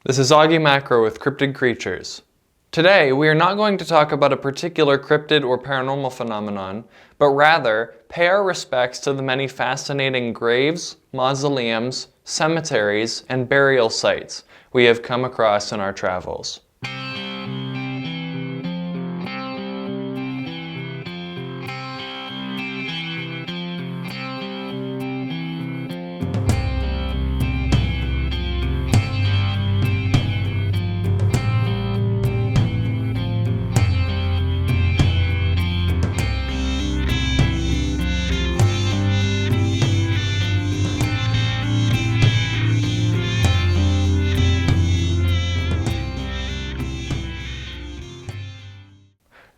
This is Augie Macro with Cryptid Creatures. Today, we are not going to talk about a particular cryptid or paranormal phenomenon, but rather pay our respects to the many fascinating graves, mausoleums, cemeteries, and burial sites we have come across in our travels.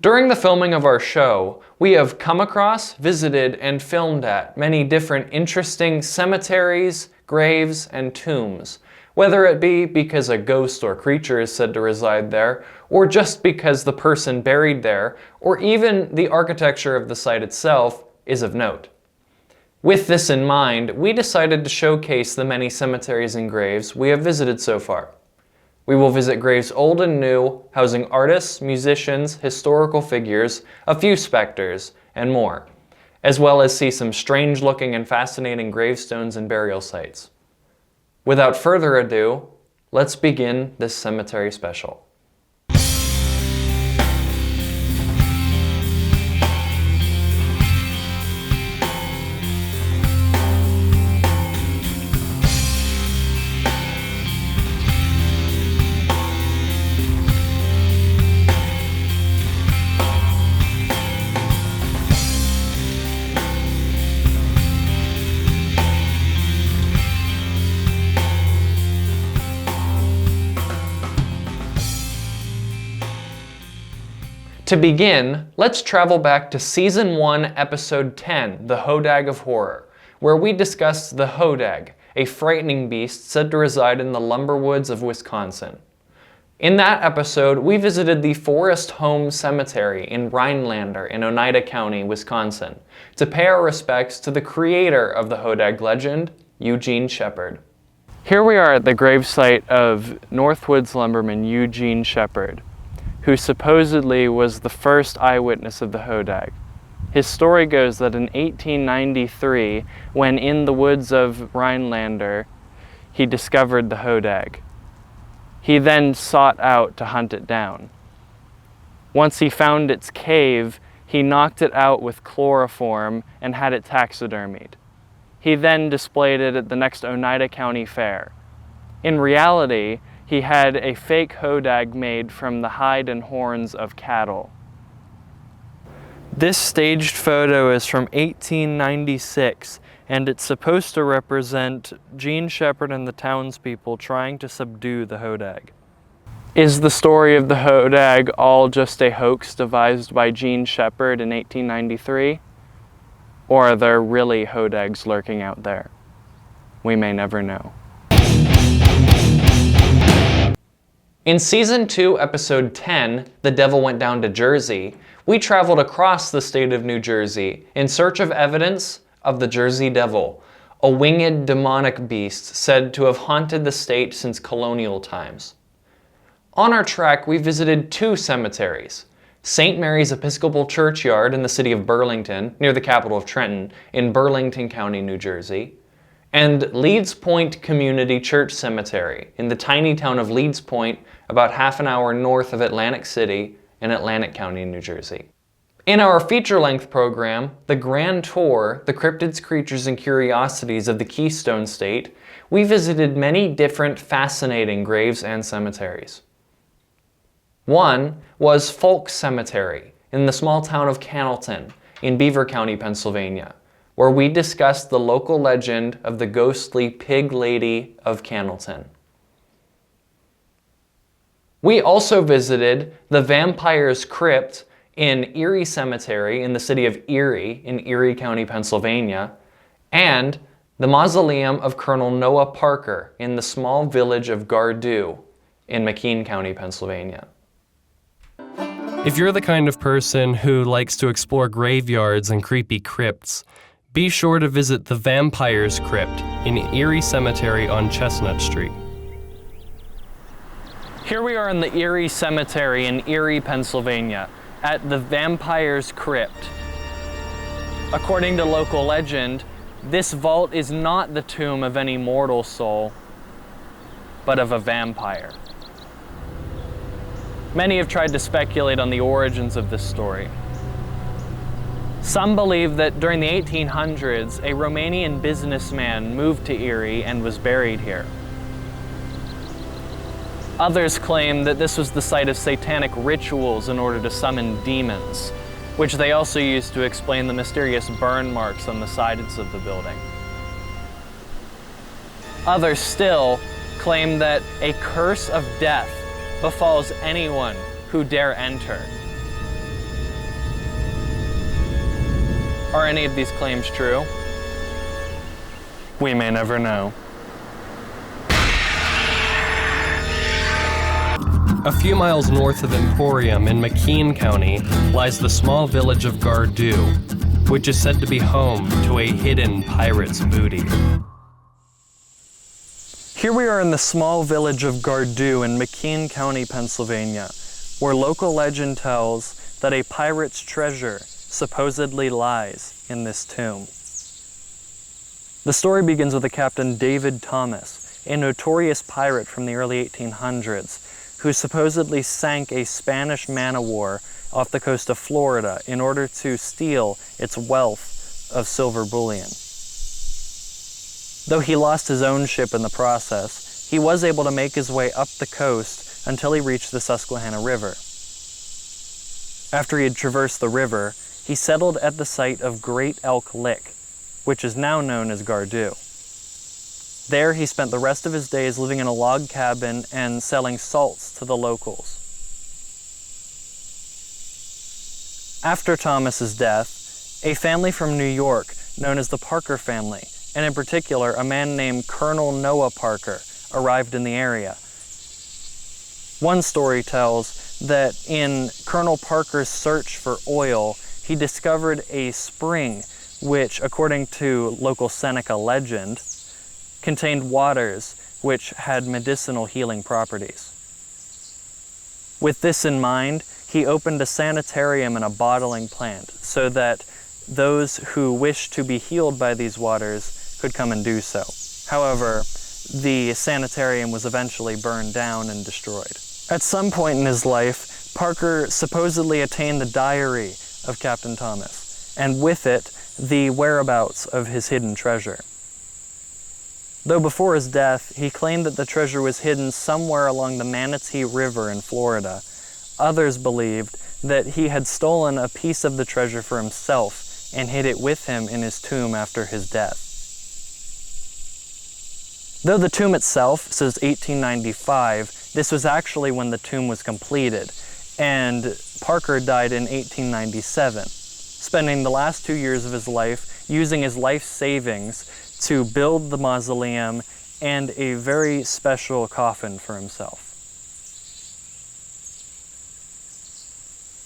During the filming of our show, we have come across, visited, and filmed at many different interesting cemeteries, graves, and tombs, whether it be because a ghost or creature is said to reside there, or just because the person buried there, or even the architecture of the site itself is of note. With this in mind, we decided to showcase the many cemeteries and graves we have visited so far. We will visit graves old and new, housing artists, musicians, historical figures, a few specters, and more, as well as see some strange-looking and fascinating gravestones and burial sites. Without further ado, let's begin this cemetery special. To begin, let's travel back to Season 1, Episode 10, The Hodag of Horror, where we discussed the Hodag, a frightening beast said to reside in the lumber woods of Wisconsin. In that episode, we visited the Forest Home Cemetery in Rhinelander in Oneida County, Wisconsin, to pay our respects to the creator of the Hodag legend, Eugene Shepard. Here we are at the gravesite of Northwoods lumberman Eugene Shepard, who supposedly was the first eyewitness of the Hodag. His story goes that in 1893, when in the woods of Rhinelander, he discovered the Hodag. He then sought out to hunt it down. Once he found its cave, he knocked it out with chloroform and had it taxidermied. He then displayed it at the next Oneida County Fair. In reality, he had a fake Hodag made from the hide and horns of cattle. This staged photo is from 1896, and it's supposed to represent Gene Shepard and the townspeople trying to subdue the Hodag. Is the story of the Hodag all just a hoax devised by Gene Shepard in 1893? Or are there really Hodags lurking out there? We may never know. In Season 2, Episode 10, The Devil Went Down to Jersey, we traveled across the state of New Jersey in search of evidence of the Jersey Devil, a winged demonic beast said to have haunted the state since colonial times. On our trek, we visited two cemeteries, St. Mary's Episcopal Churchyard in the city of Burlington, near the capital of Trenton, in Burlington County, New Jersey, and Leeds Point Community Church Cemetery in the tiny town of Leeds Point, about half an hour north of Atlantic City in Atlantic County, New Jersey. In our feature-length program, The Grand Tour, The Cryptids, Creatures, and Curiosities of the Keystone State, we visited many different fascinating graves and cemeteries. One was Foulks Cemetery in the small town of Cannelton in Beaver County, Pennsylvania, where we discussed the local legend of the ghostly Pig Lady of Cannelton. We also visited the Vampire's Crypt in Erie Cemetery in the city of Erie in Erie County, Pennsylvania, and the Mausoleum of Colonel Noah Parker in the small village of Gardew in McKean County, Pennsylvania. If you're the kind of person who likes to explore graveyards and creepy crypts, be sure to visit the Vampire's Crypt in Erie Cemetery on Chestnut Street. Here we are in the Erie Cemetery in Erie, Pennsylvania, at the Vampire's Crypt. According to local legend, this vault is not the tomb of any mortal soul, but of a vampire. Many have tried to speculate on the origins of this story. Some believe that during the 1800s, a Romanian businessman moved to Erie and was buried here. Others claim that this was the site of satanic rituals in order to summon demons, which they also used to explain the mysterious burn marks on the sides of the building. Others still claim that a curse of death befalls anyone who dare enter. Are any of these claims true? We may never know. A few miles north of Emporium in McKean County lies the small village of Gardu, which is said to be home to a hidden pirate's booty. Here we are in the small village of Gardu in McKean County, Pennsylvania, where local legend tells that a pirate's treasure supposedly lies in this tomb. The story begins with a Captain David Thomas, a notorious pirate from the early 1800s, who supposedly sank a Spanish man-of-war off the coast of Florida in order to steal its wealth of silver bullion. Though he lost his own ship in the process, he was able to make his way up the coast until he reached the Susquehanna River. After he had traversed the river, he settled at the site of Great Elk Lick, which is now known as Gardu. There he spent the rest of his days living in a log cabin and selling salts to the locals. After Thomas's death, a family from New York known as the Parker family, and in particular a man named Colonel Noah Parker, arrived in the area. One story tells that in Colonel Parker's search for oil, he discovered a spring which, according to local Seneca legend, contained waters which had medicinal healing properties. With this in mind, he opened a sanitarium and a bottling plant so that those who wished to be healed by these waters could come and do so. However, the sanitarium was eventually burned down and destroyed. At some point in his life, Parker supposedly attained the diary of Captain Thomas, and with it, the whereabouts of his hidden treasure. Though before his death, he claimed that the treasure was hidden somewhere along the Manatee River in Florida. Others believed that he had stolen a piece of the treasure for himself and hid it with him in his tomb after his death. Though the tomb itself says 1895, this was actually when the tomb was completed, and Parker died in 1897, spending the last 2 years of his life using his life savings to build the mausoleum and a very special coffin for himself.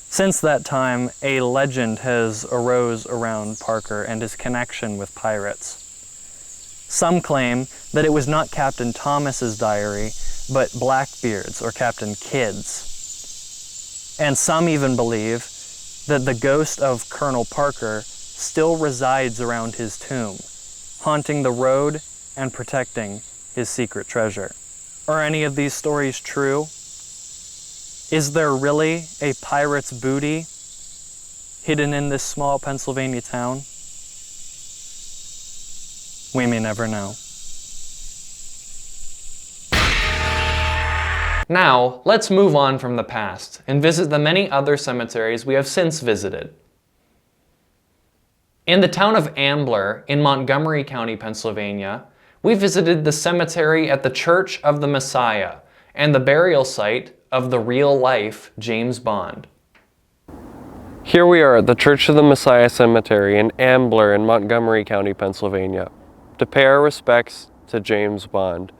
Since that time, a legend has arose around Parker and his connection with pirates. Some claim that it was not Captain Thomas's diary, but Blackbeard's or Captain Kidd's. And some even believe that the ghost of Colonel Parker still resides around his tomb, haunting the road and protecting his secret treasure. Are any of these stories true? Is there really a pirate's booty hidden in this small Pennsylvania town? We may never know. Now, let's move on from the past and visit the many other cemeteries we have since visited. In the town of Ambler in Montgomery County, Pennsylvania, we visited the cemetery at the Church of the Messiah and the burial site of the real-life James Bond. Here we are at the Church of the Messiah Cemetery in Ambler in Montgomery County, Pennsylvania, to pay our respects to James Bond,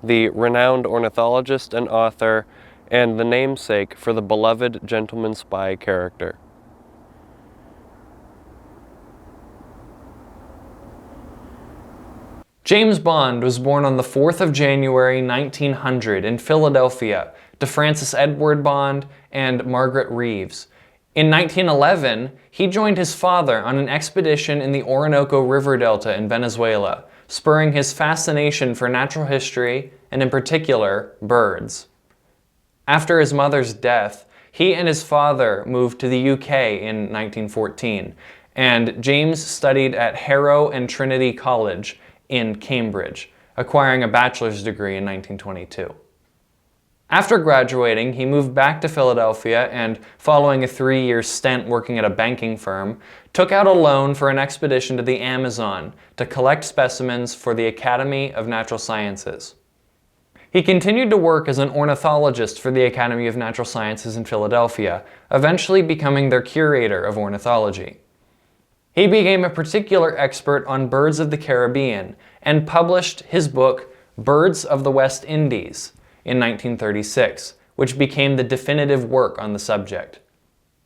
the renowned ornithologist and author, and the namesake for the beloved gentleman spy character. James Bond was born on the 4th of January 1900 in Philadelphia to Francis Edward Bond and Margaret Reeves. In 1911, he joined his father on an expedition in the Orinoco River Delta in Venezuela, spurring his fascination for natural history and, in particular, birds. After his mother's death, he and his father moved to the UK in 1914, and James studied at Harrow and Trinity College in Cambridge, acquiring a bachelor's degree in 1922. After graduating, he moved back to Philadelphia and, following a 3-year stint working at a banking firm, took out a loan for an expedition to the Amazon to collect specimens for the Academy of Natural Sciences. He continued to work as an ornithologist for the Academy of Natural Sciences in Philadelphia, eventually becoming their curator of ornithology. He became a particular expert on birds of the Caribbean and published his book, Birds of the West Indies, in 1936, which became the definitive work on the subject.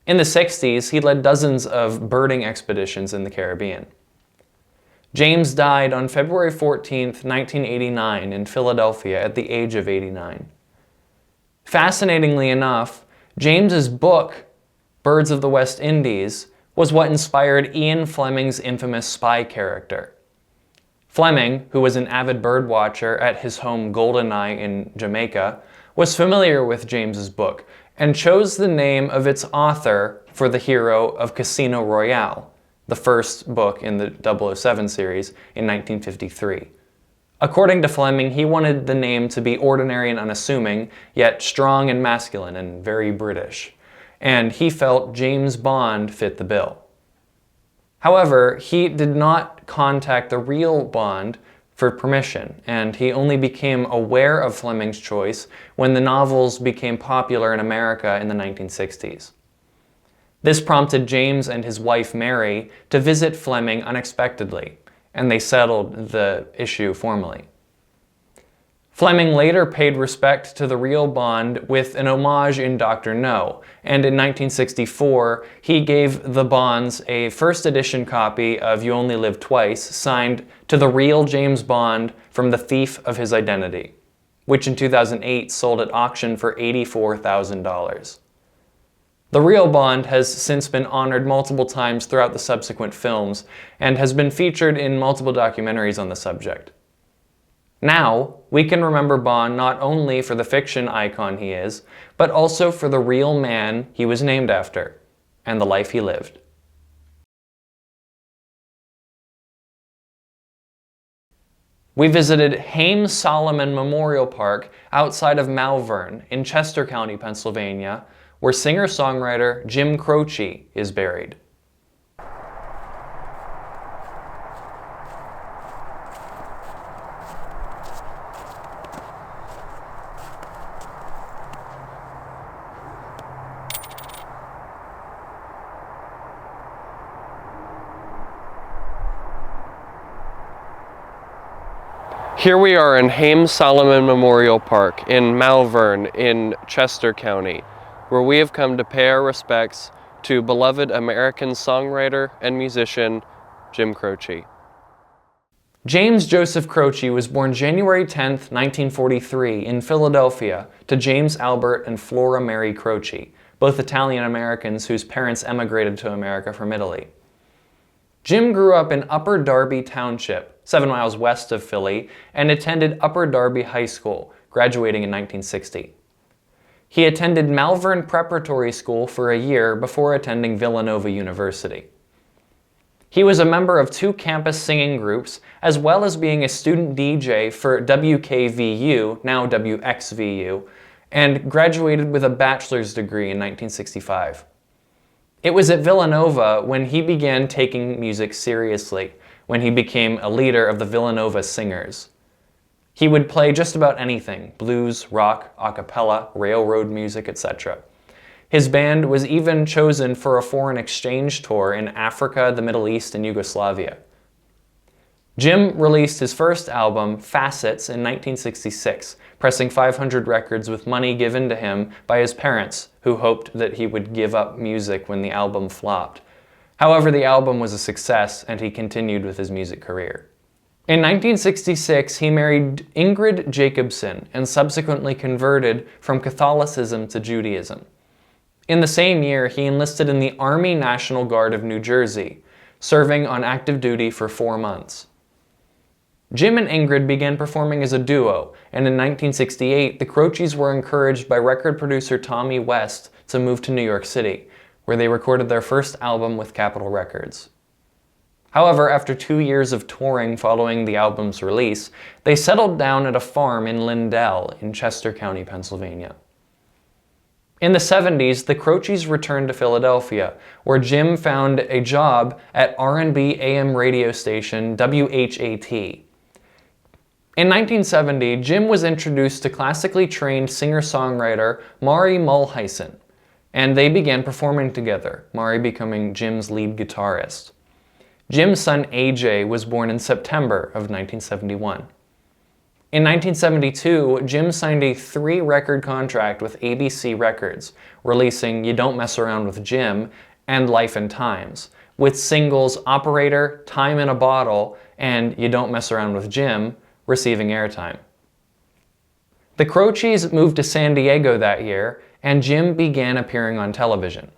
In the 60s, he led dozens of birding expeditions in the Caribbean. James died on February 14, 1989 in Philadelphia at the age of 89. Fascinatingly enough, James's book, Birds of the West Indies, was what inspired Ian Fleming's infamous spy character. Fleming, who was an avid bird watcher at his home Goldeneye in Jamaica, was familiar with James's book and chose the name of its author for the hero of Casino Royale, the first book in the 007 series in 1953. According to Fleming, he wanted the name to be ordinary and unassuming, yet strong and masculine and very British, and he felt James Bond fit the bill. However, he did not contact the real Bond for permission, and he only became aware of Fleming's choice when the novels became popular in America in the 1960s. This prompted James and his wife Mary to visit Fleming unexpectedly, and they settled the issue formally. Fleming later paid respect to the real Bond with an homage in Dr. No, and in 1964 he gave the Bonds a first edition copy of You Only Live Twice, signed to the real James Bond from The Thief of His Identity, which in 2008 sold at auction for $84,000. The real Bond has since been honored multiple times throughout the subsequent films and has been featured in multiple documentaries on the subject. Now, we can remember Bond not only for the fiction icon he is, but also for the real man he was named after, and the life he lived. We visited Haym Solomon Memorial Park outside of Malvern in Chester County, Pennsylvania, where singer-songwriter Jim Croce is buried. Here we are in Haym Solomon Memorial Park in Malvern in Chester County, where we have come to pay our respects to beloved American songwriter and musician Jim Croce. James Joseph Croce was born January 10, 1943 in Philadelphia to James Albert and Flora Mary Croce, both Italian Americans whose parents emigrated to America from Italy. Jim grew up in Upper Darby Township, 7 miles west of Philly, and attended Upper Darby High School, graduating in 1960. He attended Malvern Preparatory School for a year before attending Villanova University. He was a member of 2 campus singing groups, as well as being a student DJ for WKVU, now WXVU, and graduated with a bachelor's degree in 1965. It was at Villanova when he began taking music seriously, when he became a leader of the Villanova Singers. He would play just about anything: blues, rock, a cappella, railroad music, etc. His band was even chosen for a foreign exchange tour in Africa, the Middle East, and Yugoslavia. Jim released his first album, Facets, in 1966, pressing 500 records with money given to him by his parents, who hoped that he would give up music when the album flopped. However, the album was a success, and he continued with his music career. In 1966, he married Ingrid Jacobson and subsequently converted from Catholicism to Judaism. In the same year, he enlisted in the Army National Guard of New Jersey, serving on active duty for 4 months. Jim and Ingrid began performing as a duo, and in 1968, the Croces were encouraged by record producer Tommy West to move to New York City, where they recorded their first album with Capitol Records. However, after 2 years of touring following the album's release, they settled down at a farm in Lindell in Chester County, Pennsylvania. In the 70s, the Croces returned to Philadelphia, where Jim found a job at R&B AM radio station WHAT. In 1970, Jim was introduced to classically trained singer-songwriter Mari Mulhysen, and they began performing together, Mari becoming Jim's lead guitarist. Jim's son AJ was born in September of 1971. In 1972, Jim signed a 3-record contract with ABC Records, releasing You Don't Mess Around with Jim and Life and Times, with singles Operator, Time in a Bottle, and You Don't Mess Around with Jim receiving airtime. The Croces moved to San Diego that year, and Jim began appearing on television.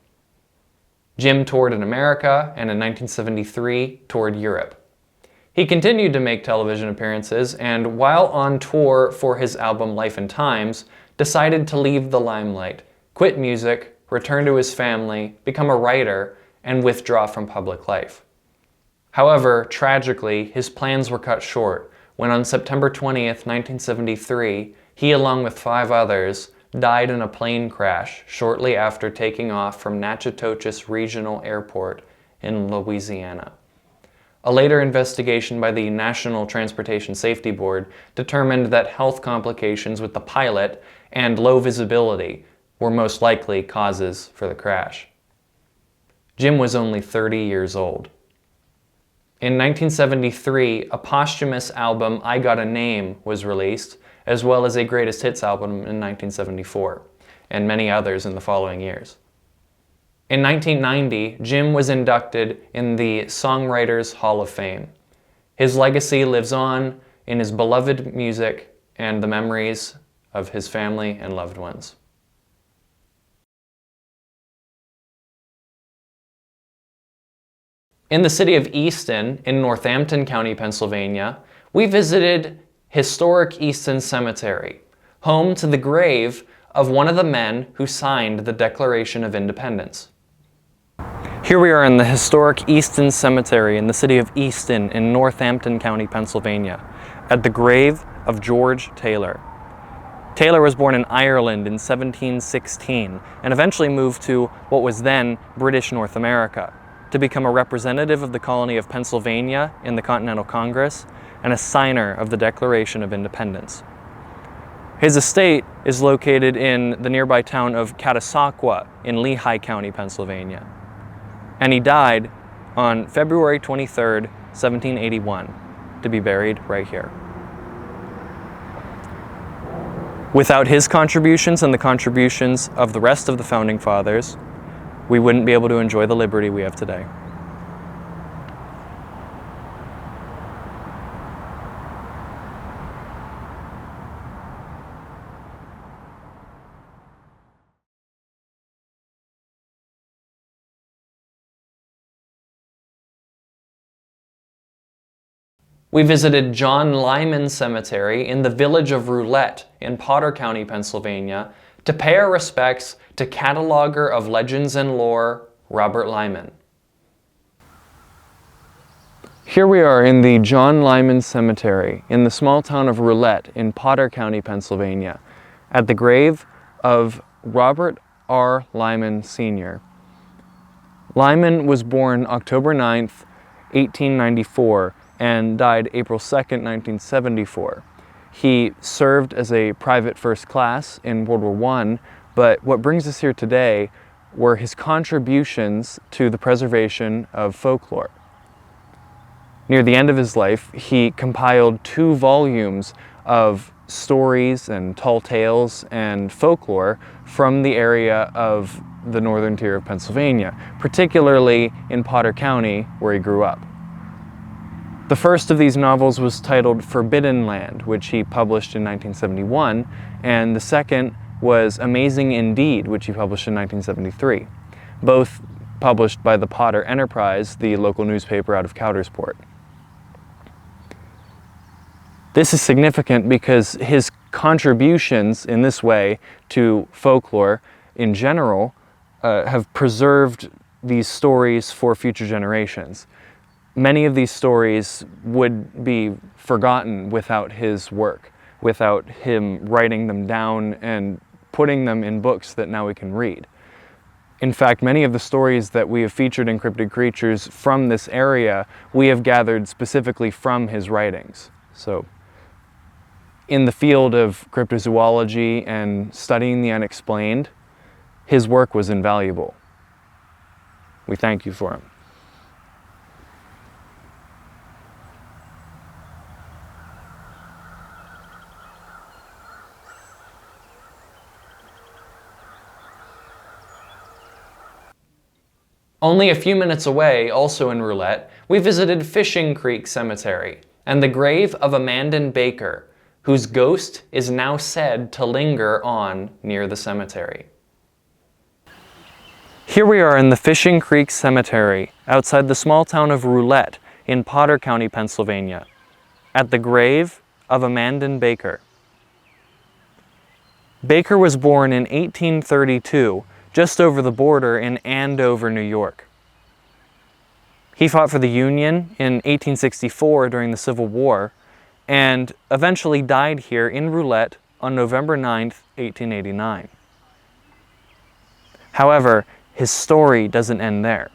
Jim toured in America, and in 1973 toured Europe. He continued to make television appearances, and while on tour for his album Life and Times, decided to leave the limelight, quit music, return to his family, become a writer, and withdraw from public life. However, tragically, his plans were cut short when on September 20th, 1973, he, along with 5 others, died in a plane crash shortly after taking off from Natchitoches Regional Airport in Louisiana. A later investigation by the National Transportation Safety Board determined that health complications with the pilot and low visibility were most likely causes for the crash. Jim was only 30 years old. In 1973, a posthumous album, I Got a Name, was released, as well as a greatest hits album in 1974, and many others in the following years. In 1990, Jim was inducted in the Songwriters Hall of Fame. His legacy lives on in his beloved music and the memories of his family and loved ones. In the city of Easton, in Northampton County, Pennsylvania, we visited historic Easton Cemetery, home to the grave of one of the men who signed the Declaration of Independence. Here we are in the historic Easton Cemetery in the city of Easton in Northampton County, Pennsylvania, at the grave of George Taylor. Taylor was born in Ireland in 1716 and eventually moved to what was then British North America to become a representative of the colony of Pennsylvania in the Continental Congress and a signer of the Declaration of Independence. His estate is located in the nearby town of Catasauqua in Lehigh County, Pennsylvania. And he died on February 23rd, 1781, to be buried right here. Without his contributions and the contributions of the rest of the Founding Fathers, we wouldn't be able to enjoy the liberty we have today. We visited John Lyman Cemetery in the village of Roulette in Potter County, Pennsylvania, to pay our respects to cataloger of legends and lore, Robert Lyman. Here we are in the John Lyman Cemetery in the small town of Roulette in Potter County, Pennsylvania, at the grave of Robert R. Lyman Sr. Lyman was born October 9th, 1894, and died April 2nd, 1974. He served as a private first class in World War I, but what brings us here today were his contributions to the preservation of folklore. Near the end of his life, he compiled 2 volumes of stories and tall tales and folklore from the area of the northern tier of Pennsylvania, particularly in Potter County, where he grew up. The first of these novels was titled Forbidden Land, which he published in 1971, and the second was Amazing Indeed, which he published in 1973, both published by the Potter Enterprise, the local newspaper out of Coudersport. This is significant because his contributions in this way to folklore in general have preserved these stories for future generations. Many of these stories would be forgotten without his work, without him writing them down and putting them in books that now we can read. In fact, many of the stories that we have featured in Cryptid Creatures from this area, we have gathered specifically from his writings. So, in the field of cryptozoology and studying the unexplained, his work was invaluable. We thank you for him. Only a few minutes away, also in Roulette, we visited Fishing Creek Cemetery and the grave of Amandon Baker, whose ghost is now said to linger on near the cemetery. Here we are in the Fishing Creek Cemetery, outside the small town of Roulette in Potter County, Pennsylvania, at the grave of Amandon Baker. Baker was born in 1832, just over the border in Andover, New York. He fought for the Union in 1864 during the Civil War, and eventually died here in Roulette on November 9th, 1889. However, his story doesn't end there,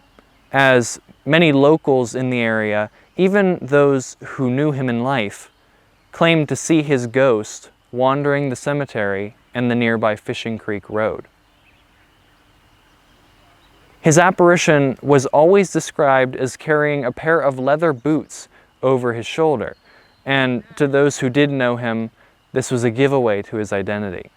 as many locals in the area, even those who knew him in life, claimed to see his ghost wandering the cemetery and the nearby Fishing Creek Road. His apparition was always described as carrying a pair of leather boots over his shoulder, and to those who did know him, this was a giveaway to his identity.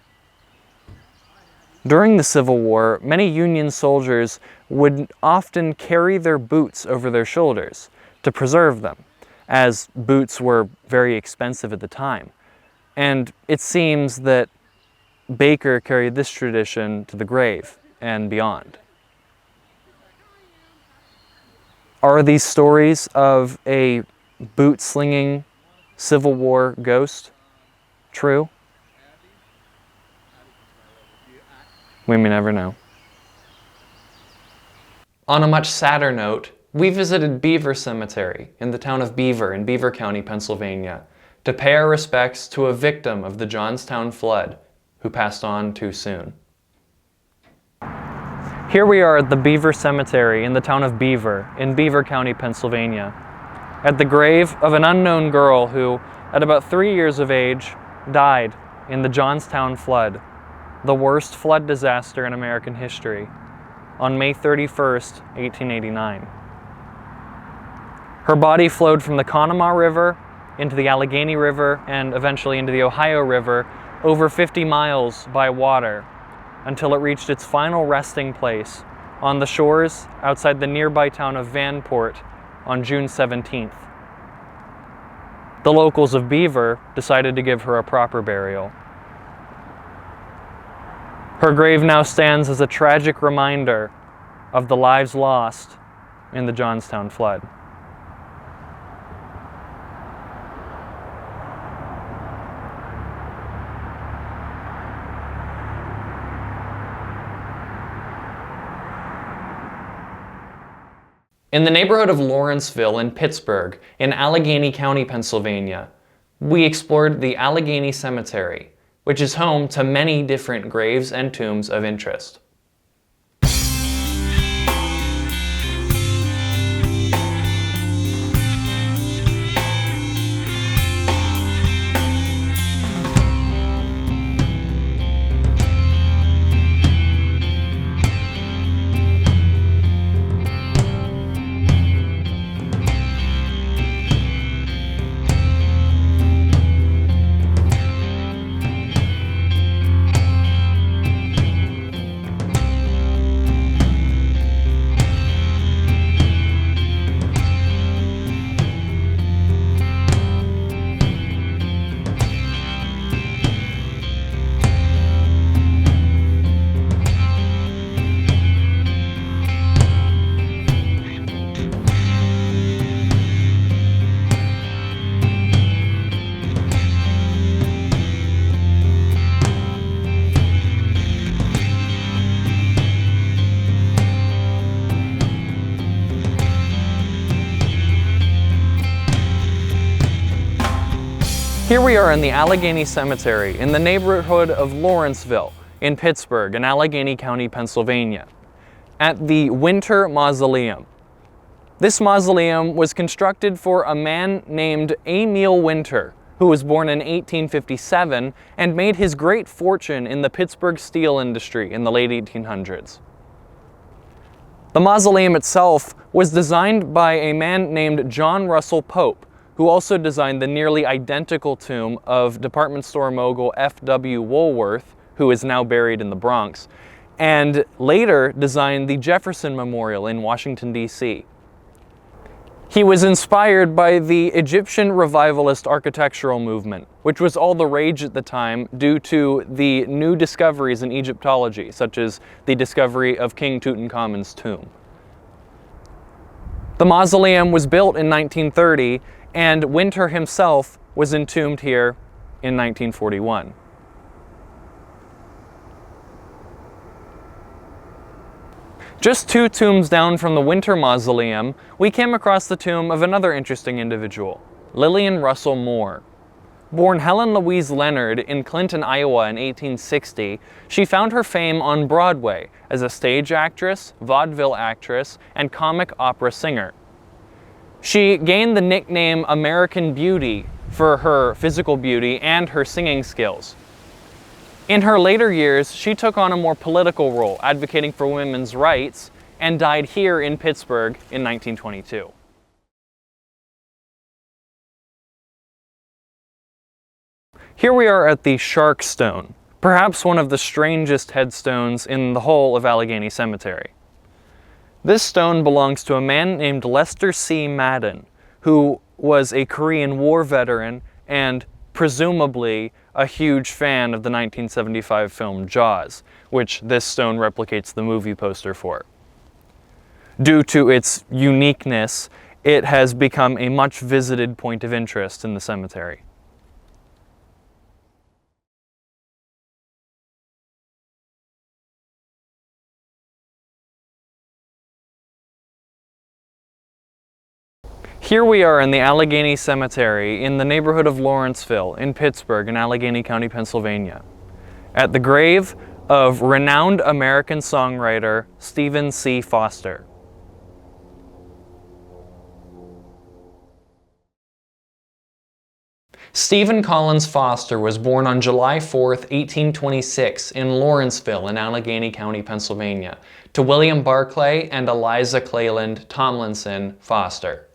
During the Civil War, many Union soldiers would often carry their boots over their shoulders to preserve them, as boots were very expensive at the time. And it seems that Baker carried this tradition to the grave and beyond. Are these stories of a boot-slinging Civil War ghost true? We may never know. On a much sadder note, we visited Beaver Cemetery in the town of Beaver in Beaver County, Pennsylvania, to pay our respects to a victim of the Johnstown Flood who passed on too soon. Here we are at the Beaver Cemetery in the town of Beaver in Beaver County, Pennsylvania, at the grave of an unknown girl who, at about 3 years of age, died in the Johnstown Flood, the worst flood disaster in American history, on May 31st, 1889. Her body flowed from the Conemaugh River into the Allegheny River and eventually into the Ohio River over 50 miles by water until it reached its final resting place on the shores outside the nearby town of Vanport on June 17th. The locals of Beaver decided to give her a proper burial. Her grave now stands as a tragic reminder of the lives lost in the Johnstown Flood. In the neighborhood of Lawrenceville and Pittsburgh in Allegheny County, Pennsylvania, we explored the Allegheny Cemetery, which is home to many different graves and tombs of interest. Here we are in the Allegheny Cemetery in the neighborhood of Lawrenceville in Pittsburgh in Allegheny County, Pennsylvania, at the Winter Mausoleum. This mausoleum was constructed for a man named Emil Winter, who was born in 1857 and made his great fortune in the Pittsburgh steel industry in the late 1800s. The mausoleum itself was designed by a man named John Russell Pope, who also designed the nearly identical tomb of department store mogul F.W. Woolworth, who is now buried in the Bronx, and later designed the Jefferson Memorial in Washington, D.C. He was inspired by the Egyptian revivalist architectural movement, which was all the rage at the time due to the new discoveries in Egyptology, such as the discovery of King Tutankhamun's tomb. The mausoleum was built in 1930, and Winter himself was entombed here in 1941. Just 2 tombs down from the Winter Mausoleum, we came across the tomb of another interesting individual, Lillian Russell Moore. Born Helen Louise Leonard in Clinton, Iowa in 1860, she found her fame on Broadway as a stage actress, vaudeville actress, and comic opera singer. She gained the nickname American Beauty for her physical beauty and her singing skills. In her later years, she took on a more political role, advocating for women's rights, and died here in Pittsburgh in 1922. Here we are at the Shark Stone, perhaps one of the strangest headstones in the whole of Allegheny Cemetery. This stone belongs to a man named Lester C. Madden, who was a Korean War veteran and presumably a huge fan of the 1975 film Jaws, which this stone replicates the movie poster for. Due to its uniqueness, it has become a much visited point of interest in the cemetery. Here we are in the Allegheny Cemetery in the neighborhood of Lawrenceville in Pittsburgh in Allegheny County, Pennsylvania, at the grave of renowned American songwriter Stephen C. Foster. Stephen Collins Foster was born on July 4, 1826 in Lawrenceville in Allegheny County, Pennsylvania, to William Barclay and Eliza Cleland Tomlinson Foster.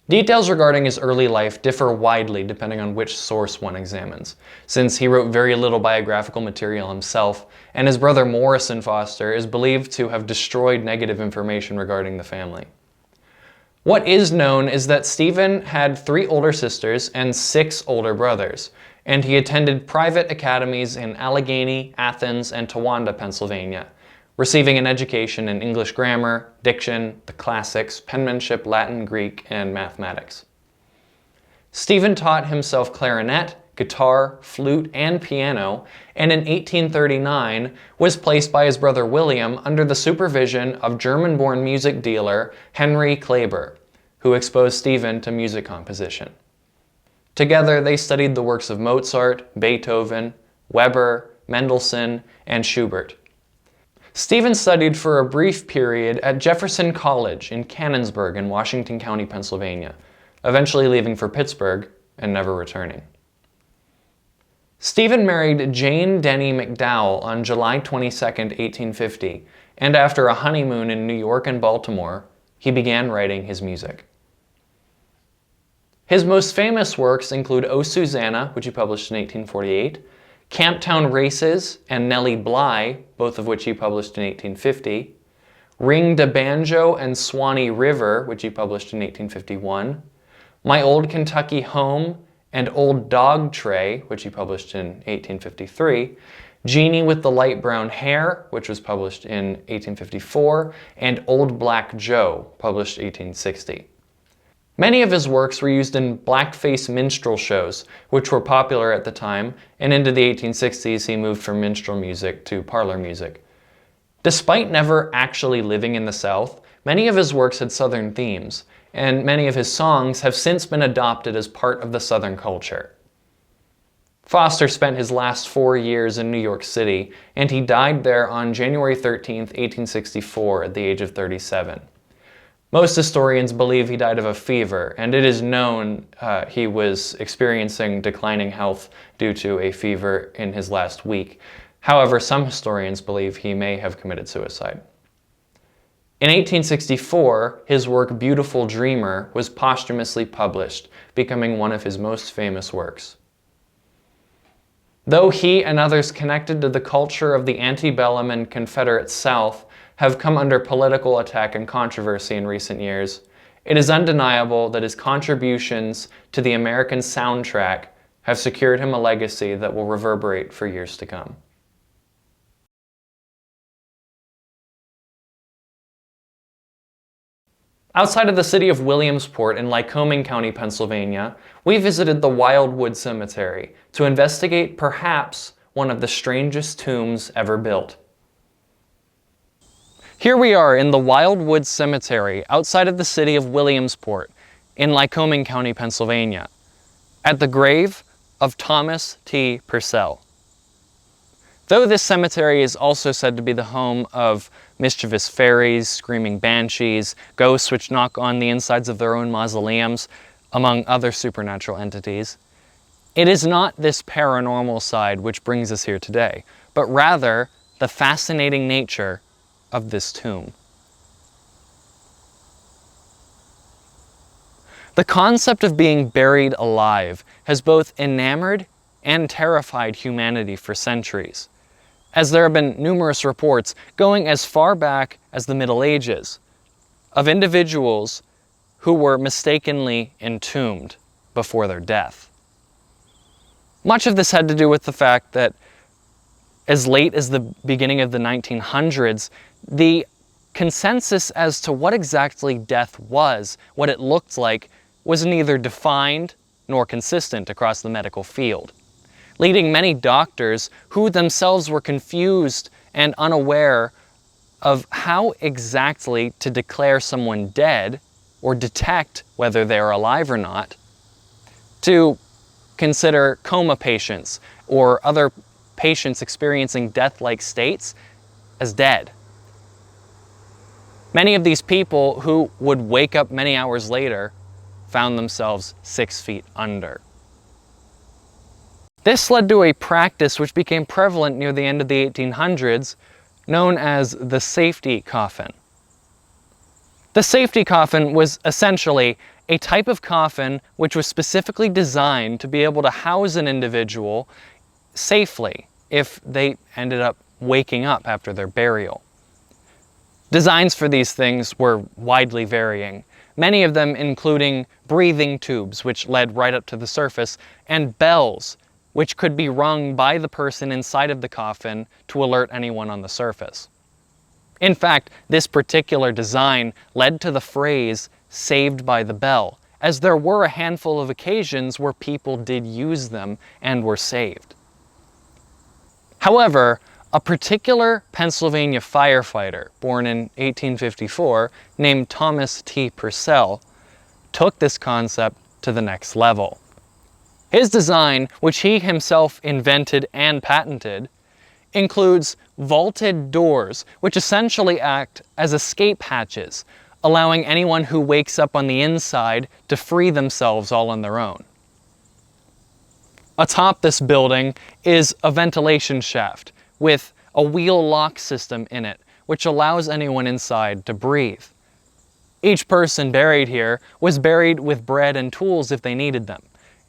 Details regarding his early life differ widely depending on which source one examines, since he wrote very little biographical material himself, and his brother Morrison Foster is believed to have destroyed negative information regarding the family. What is known is that Stephen had 3 older sisters and 6 older brothers, and he attended private academies in Allegheny, Athens, and Towanda, Pennsylvania, receiving an education in English grammar, diction, the classics, penmanship, Latin, Greek, and mathematics. Stephen taught himself clarinet, guitar, flute, and piano, and in 1839 was placed by his brother William under the supervision of German-born music dealer Henry Kleber, who exposed Stephen to music composition. Together they studied the works of Mozart, Beethoven, Weber, Mendelssohn, and Schubert. Stephen studied for a brief period at Jefferson College in Canonsburg in Washington County, Pennsylvania, eventually leaving for Pittsburgh and never returning. Stephen married Jane Denny McDowell on July 22, 1850, and after a honeymoon in New York and Baltimore, he began writing his music. His most famous works include O Susanna, which he published in 1848, Camptown Races and Nellie Bly, both of which he published in 1850, Ring de Banjo and Swanee River, which he published in 1851, My Old Kentucky Home and Old Dog Tray, which he published in 1853, Jeannie with the Light Brown Hair, which was published in 1854, and Old Black Joe, published 1860. Many of his works were used in blackface minstrel shows, which were popular at the time, and into the 1860s he moved from minstrel music to parlor music. Despite never actually living in the South, many of his works had Southern themes, and many of his songs have since been adopted as part of the Southern culture. Foster spent his last 4 years in New York City, and he died there on January 13, 1864, at the age of 37. Most historians believe he died of a fever, and it is known he was experiencing declining health due to a fever in his last week. However, some historians believe he may have committed suicide. In 1864, his work Beautiful Dreamer was posthumously published, becoming one of his most famous works. Though he and others connected to the culture of the antebellum and Confederate South have come under political attack and controversy in recent years, it is undeniable that his contributions to the American soundtrack have secured him a legacy that will reverberate for years to come. Outside of the city of Williamsport in Lycoming County, Pennsylvania, we visited the Wildwood Cemetery to investigate perhaps one of the strangest tombs ever built. Here we are in the Wildwood Cemetery outside of the city of Williamsport in Lycoming County, Pennsylvania, at the grave of Thomas T. Purcell. Though this cemetery is also said to be the home of mischievous fairies, screaming banshees, ghosts which knock on the insides of their own mausoleums, among other supernatural entities, it is not this paranormal side which brings us here today, but rather the fascinating nature of this tomb. The concept of being buried alive has both enamored and terrified humanity for centuries, as there have been numerous reports going as far back as the Middle Ages of individuals who were mistakenly entombed before their death. Much of this had to do with the fact that as late as the beginning of the 1900s, the consensus as to what exactly death was, what it looked like, was neither defined nor consistent across the medical field, leading many doctors who themselves were confused and unaware of how exactly to declare someone dead or detect whether they are alive or not, to consider coma patients or other patients experiencing death-like states as dead. Many of these people who would wake up many hours later found themselves 6 feet under. This led to a practice which became prevalent near the end of the 1800s, known as the safety coffin. The safety coffin was essentially a type of coffin which was specifically designed to be able to house an individual safely if they ended up waking up after their burial. Designs for these things were widely varying, many of them including breathing tubes which led right up to the surface, and bells which could be rung by the person inside of the coffin to alert anyone on the surface. In fact, this particular design led to the phrase "saved by the bell," as there were a handful of occasions where people did use them and were saved. However, a particular Pennsylvania firefighter born in 1854 named Thomas T. Purcell took this concept to the next level. His design, which he himself invented and patented, includes vaulted doors, which essentially act as escape hatches, allowing anyone who wakes up on the inside to free themselves all on their own. Atop this building is a ventilation shaft with a wheel lock system in it, which allows anyone inside to breathe. Each person buried here was buried with bread and tools if they needed them,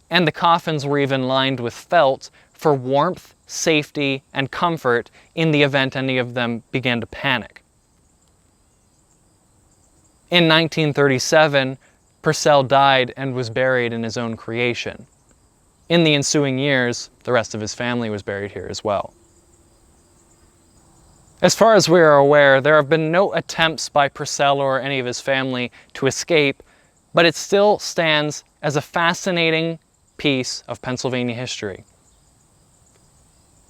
and the coffins were even lined with felt for warmth, safety, and comfort in the event any of them began to panic. In 1937, Purcell died and was buried in his own creation. In the ensuing years, the rest of his family was buried here as well. As far as we are aware, there have been no attempts by Purcell or any of his family to escape, but it still stands as a fascinating piece of Pennsylvania history.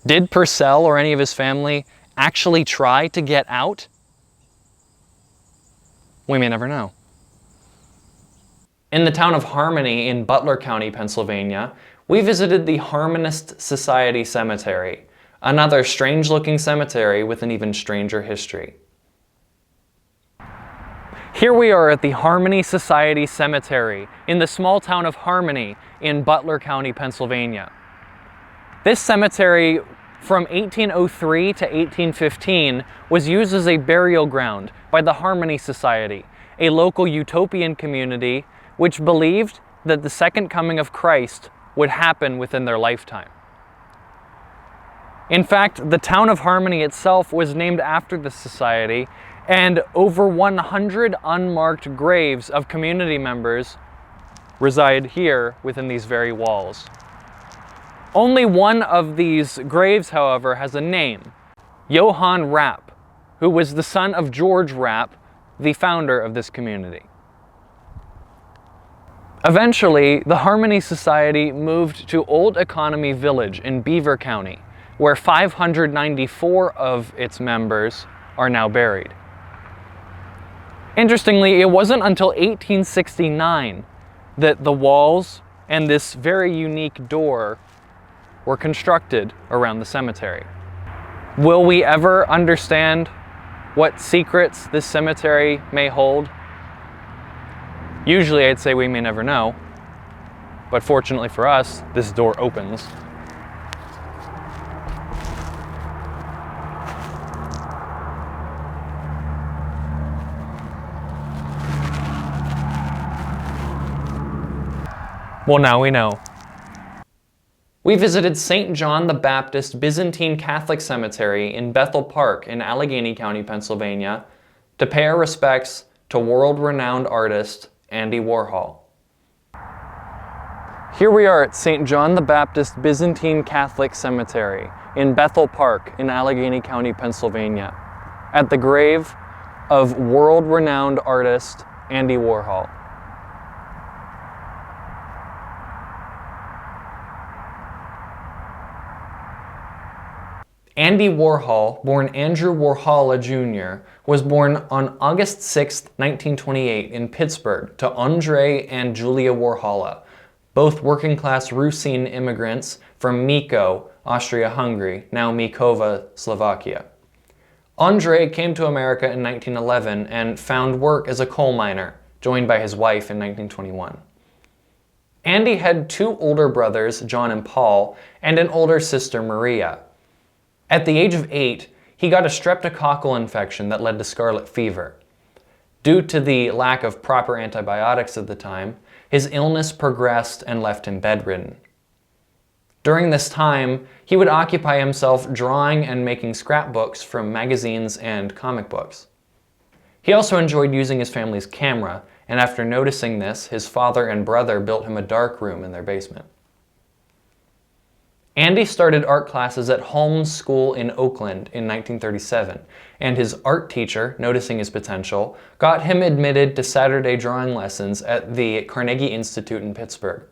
Did Purcell or any of his family actually try to get out? We may never know. In the town of Harmony in Butler County, Pennsylvania, we visited the Harmonist Society Cemetery, another strange-looking cemetery with an even stranger history. Here we are at the Harmony Society Cemetery in the small town of Harmony in Butler County, Pennsylvania. This cemetery from 1803 to 1815 was used as a burial ground by the Harmony Society, a local utopian community which believed that the second coming of Christ would happen within their lifetime. In fact, the town of Harmony itself was named after the society, and over 100 unmarked graves of community members reside here within these very walls. Only one of these graves, however, has a name, Johann Rapp, who was the son of George Rapp, the founder of this community. Eventually, the Harmony Society moved to Old Economy Village in Beaver County, where 594 of its members are now buried. Interestingly, it wasn't until 1869 that the walls and this very unique door were constructed around the cemetery. Will we ever understand what secrets this cemetery may hold? Usually I'd say we may never know, but fortunately for us, this door opens. Well, now we know. We visited St. John the Baptist Byzantine Catholic Cemetery in Bethel Park in Allegheny County, Pennsylvania, to pay our respects to world-renowned artist Andy Warhol. Here we are at St. John the Baptist Byzantine Catholic Cemetery in Bethel Park in Allegheny County, Pennsylvania, at the grave of world-renowned artist Andy Warhol. Andy Warhol, born Andrew Warhol Jr., was born on August 6, 1928 in Pittsburgh to Andrzej and Julia Warhola, both working-class Rusyn immigrants from Miko, Austria-Hungary, now Mikova, Slovakia. Andrzej came to America in 1911 and found work as a coal miner, joined by his wife in 1921. Andy had two older brothers, John and Paul, and an older sister, Maria. At the age of 8, he got a streptococcal infection that led to scarlet fever. Due to the lack of proper antibiotics at the time, his illness progressed and left him bedridden. During this time, he would occupy himself drawing and making scrapbooks from magazines and comic books. He also enjoyed using his family's camera, and after noticing this, his father and brother built him a dark room in their basement. Andy started art classes at Holmes School in Oakland in 1937, and his art teacher, noticing his potential, got him admitted to Saturday drawing lessons at the Carnegie Institute in Pittsburgh.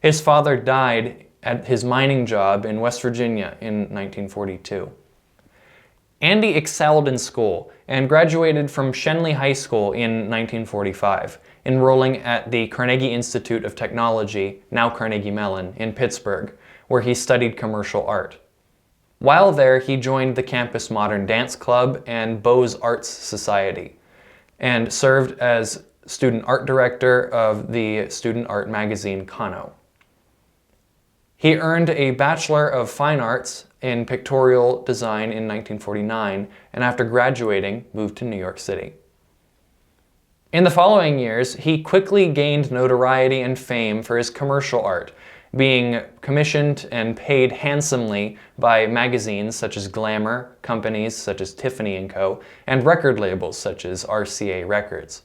His father died at his mining job in West Virginia in 1942. Andy excelled in school and graduated from Schenley High School in 1945, enrolling at the Carnegie Institute of Technology, now Carnegie Mellon, in Pittsburgh, where he studied commercial art. While there, he joined the campus Modern Dance Club and Beaux Arts Society, and served as student art director of the student art magazine Kano. He earned a Bachelor of Fine Arts in Pictorial Design in 1949, and after graduating, moved to New York City. In the following years, he quickly gained notoriety and fame for his commercial art, being commissioned and paid handsomely by magazines such as Glamour, companies such as Tiffany & Co., and record labels such as RCA Records.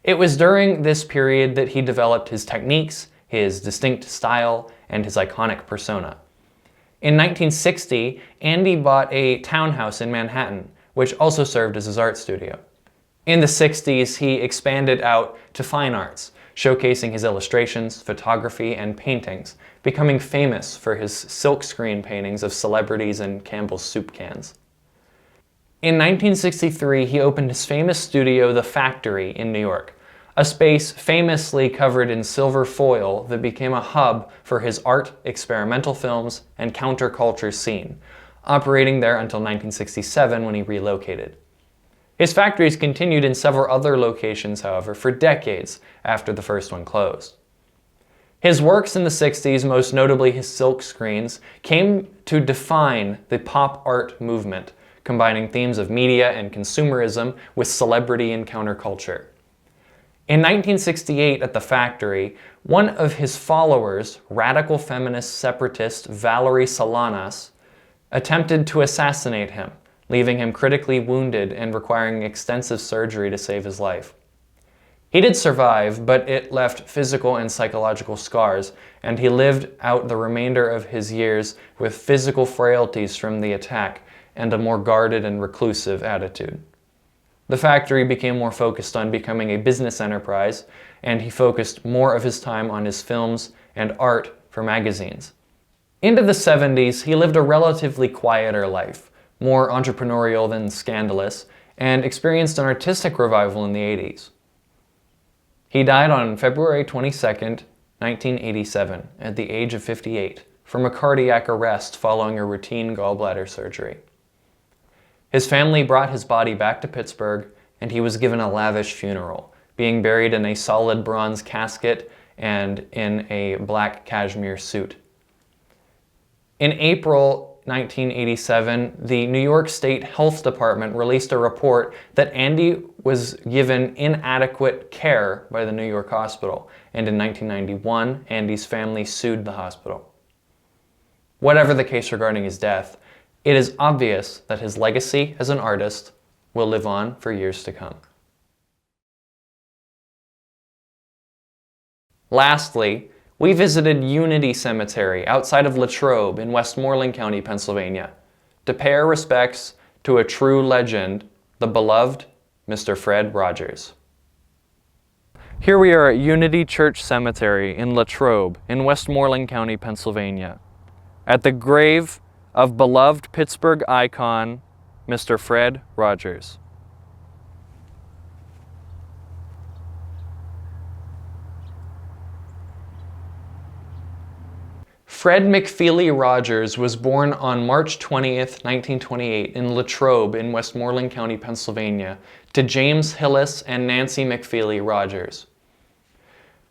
It was during this period that he developed his techniques, his distinct style, and his iconic persona. In 1960, Andy bought a townhouse in Manhattan, which also served as his art studio. In the 60s, he expanded out to fine arts, showcasing his illustrations, photography, and paintings, becoming famous for his silkscreen paintings of celebrities and Campbell's soup cans. In 1963, he opened his famous studio, The Factory, in New York, a space famously covered in silver foil that became a hub for his art, experimental films, and counterculture scene, operating there until 1967 when he relocated. His factories continued in several other locations, however, for decades after the first one closed. His works in the 60s, most notably his silk screens, came to define the pop art movement, combining themes of media and consumerism with celebrity and counterculture. In 1968 at the factory, one of his followers, radical feminist separatist Valerie Solanas, attempted to assassinate him, leaving him critically wounded and requiring extensive surgery to save his life. He did survive, but it left physical and psychological scars, and he lived out the remainder of his years with physical frailties from the attack and a more guarded and reclusive attitude. The factory became more focused on becoming a business enterprise, and he focused more of his time on his films and art for magazines. Into the 70s, he lived a relatively quieter life, more entrepreneurial than scandalous, and experienced an artistic revival in the 80s. He died on February 22, 1987, at the age of 58, from a cardiac arrest following a routine gallbladder surgery. His family brought his body back to Pittsburgh, and he was given a lavish funeral, being buried in a solid bronze casket and in a black cashmere suit. In April 1987, the New York State Health Department released a report that Andy was given inadequate care by the New York hospital, and in 1991, Andy's family sued the hospital. Whatever the case regarding his death, it is obvious that his legacy as an artist will live on for years to come. Lastly, we visited Unity Cemetery outside of Latrobe in Westmoreland County, Pennsylvania, to pay our respects to a true legend, the beloved Mr. Fred Rogers. Here we are at Unity Church Cemetery in Latrobe in Westmoreland County, Pennsylvania, at the grave of beloved Pittsburgh icon, Mr. Fred Rogers. Fred McFeely Rogers was born on March 20th, 1928 in Latrobe in Westmoreland County, Pennsylvania, to James Hillis and Nancy McFeely Rogers.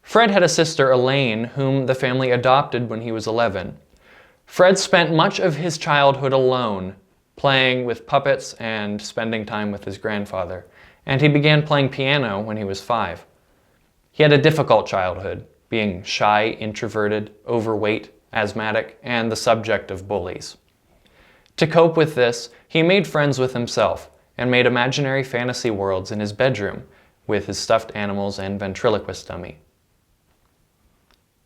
Fred had a sister, Elaine, whom the family adopted when he was 11. Fred spent much of his childhood alone, playing with puppets and spending time with his grandfather, and he began playing piano when he was 5. He had a difficult childhood, being shy, introverted, overweight, asthmatic, and the subject of bullies. To cope with this, he made friends with himself and made imaginary fantasy worlds in his bedroom with his stuffed animals and ventriloquist dummy.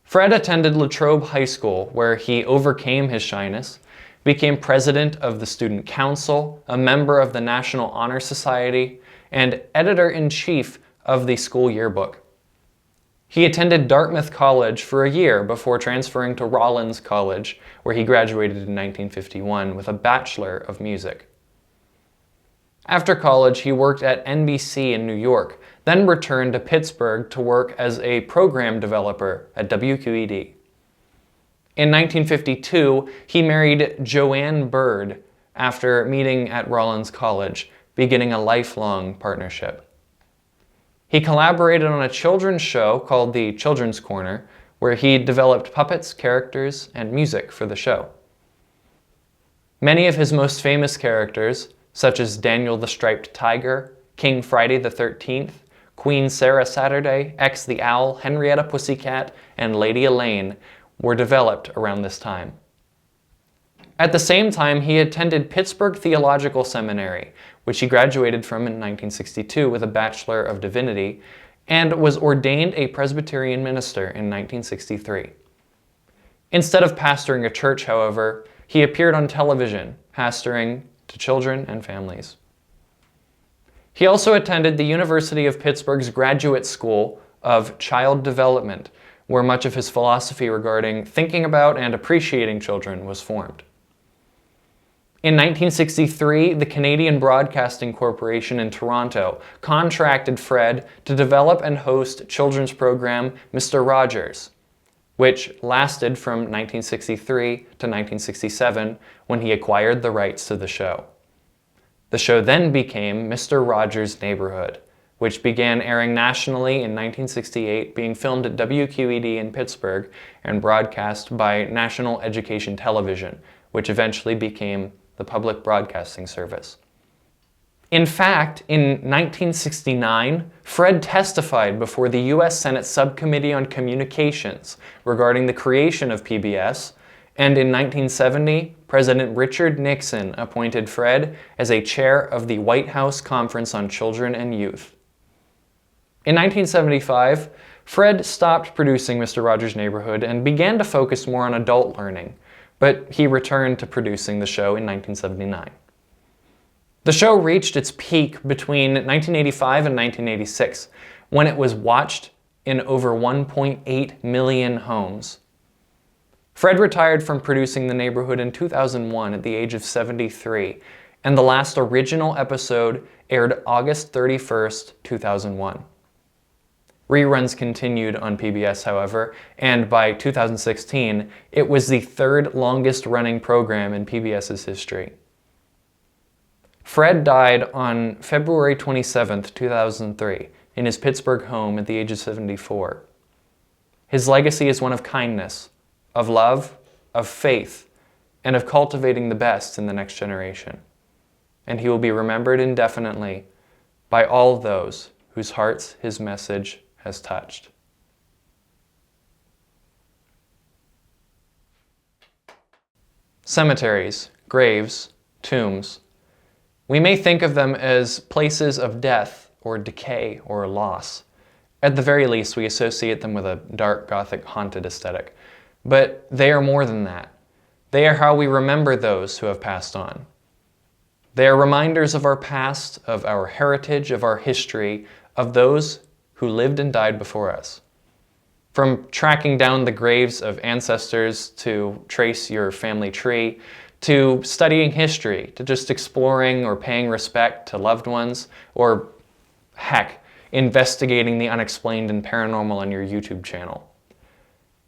Fred attended Latrobe High School, where he overcame his shyness, became president of the student council, a member of the National Honor Society, and editor-in-chief of the school yearbook. He attended Dartmouth College for a year before transferring to Rollins College, where he graduated in 1951 with a Bachelor of Music. After college, he worked at NBC in New York, then returned to Pittsburgh to work as a program developer at WQED. In 1952, he married Joanne Bird after meeting at Rollins College, beginning a lifelong partnership. He collaborated on a children's show called The Children's Corner, where he developed puppets, characters, and music for the show. Many of his most famous characters, such as Daniel the Striped Tiger, King Friday the 13th, Queen Sarah Saturday, X the Owl, Henrietta Pussycat, and Lady Elaine, were developed around this time. At the same time, he attended Pittsburgh Theological Seminary, which he graduated from in 1962 with a Bachelor of Divinity, and was ordained a Presbyterian minister in 1963. Instead of pastoring a church, however, he appeared on television, pastoring to children and families. He also attended the University of Pittsburgh's Graduate School of Child Development, where much of his philosophy regarding thinking about and appreciating children was formed. In 1963, the Canadian Broadcasting Corporation in Toronto contracted Fred to develop and host children's program Mr. Rogers, which lasted from 1963 to 1967 when he acquired the rights to the show. The show then became Mr. Rogers' Neighborhood, which began airing nationally in 1968, being filmed at WQED in Pittsburgh and broadcast by National Education Television, which eventually became the Public Broadcasting Service. In fact, in 1969, Fred testified before the U.S. Senate Subcommittee on Communications regarding the creation of PBS, and in 1970, President Richard Nixon appointed Fred as a chair of the White House Conference on Children and Youth. In 1975, Fred stopped producing Mr. Rogers' Neighborhood and began to focus more on adult learning, but he returned to producing the show in 1979. The show reached its peak between 1985 and 1986, when it was watched in over 1.8 million homes. Fred retired from producing The Neighborhood in 2001 at the age of 73, and the last original episode aired August 31st, 2001. Reruns continued on PBS, however, and by 2016, it was the third longest running program in PBS's history. Fred died on February 27, 2003, in his Pittsburgh home at the age of 74. His legacy is one of kindness, of love, of faith, and of cultivating the best in the next generation. And he will be remembered indefinitely by all those whose hearts his message has touched. Cemeteries, graves, tombs. We may think of them as places of death or decay or loss. At the very least, we associate them with a dark Gothic haunted aesthetic. But they are more than that. They are how we remember those who have passed on. They are reminders of our past, of our heritage, of our history, of those who lived and died before us. From tracking down the graves of ancestors to trace your family tree, to studying history, to just exploring or paying respect to loved ones, or heck, investigating the unexplained and paranormal on your YouTube channel.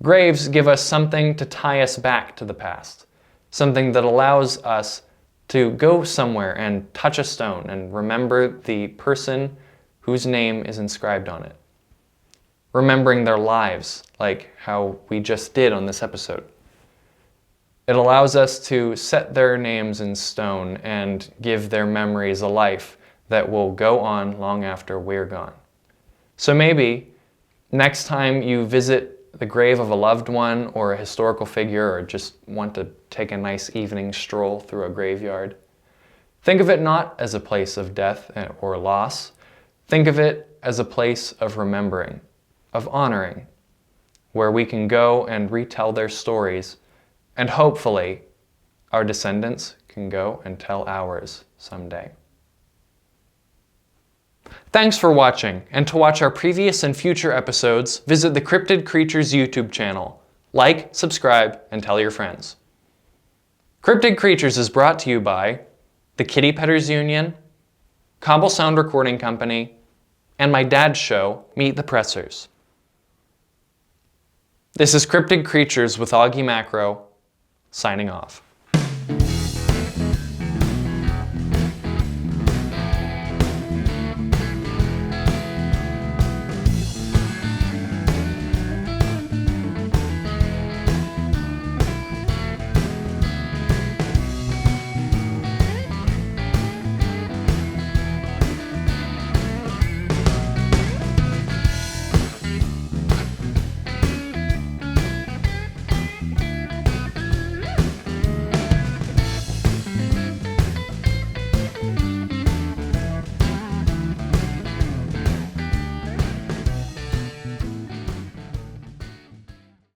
Graves give us something to tie us back to the past, something that allows us to go somewhere and touch a stone and remember the person whose name is inscribed on it. Remembering their lives, like how we just did on this episode. It allows us to set their names in stone and give their memories a life that will go on long after we're gone. So maybe next time you visit the grave of a loved one or a historical figure, or just want to take a nice evening stroll through a graveyard, think of it not as a place of death or loss. Think of it as a place of remembering, of honoring, where we can go and retell their stories, and hopefully our descendants can go and tell ours someday. Thanks for watching, and to watch our previous and future episodes, visit the Cryptid Creatures YouTube channel. Like, subscribe, and tell your friends. Cryptid Creatures is brought to you by the Kitty Petters Union, Cobble Sound Recording Company, and my dad's show, Meet the Pressers. This is Cryptid Creatures with Augie Macro, signing off.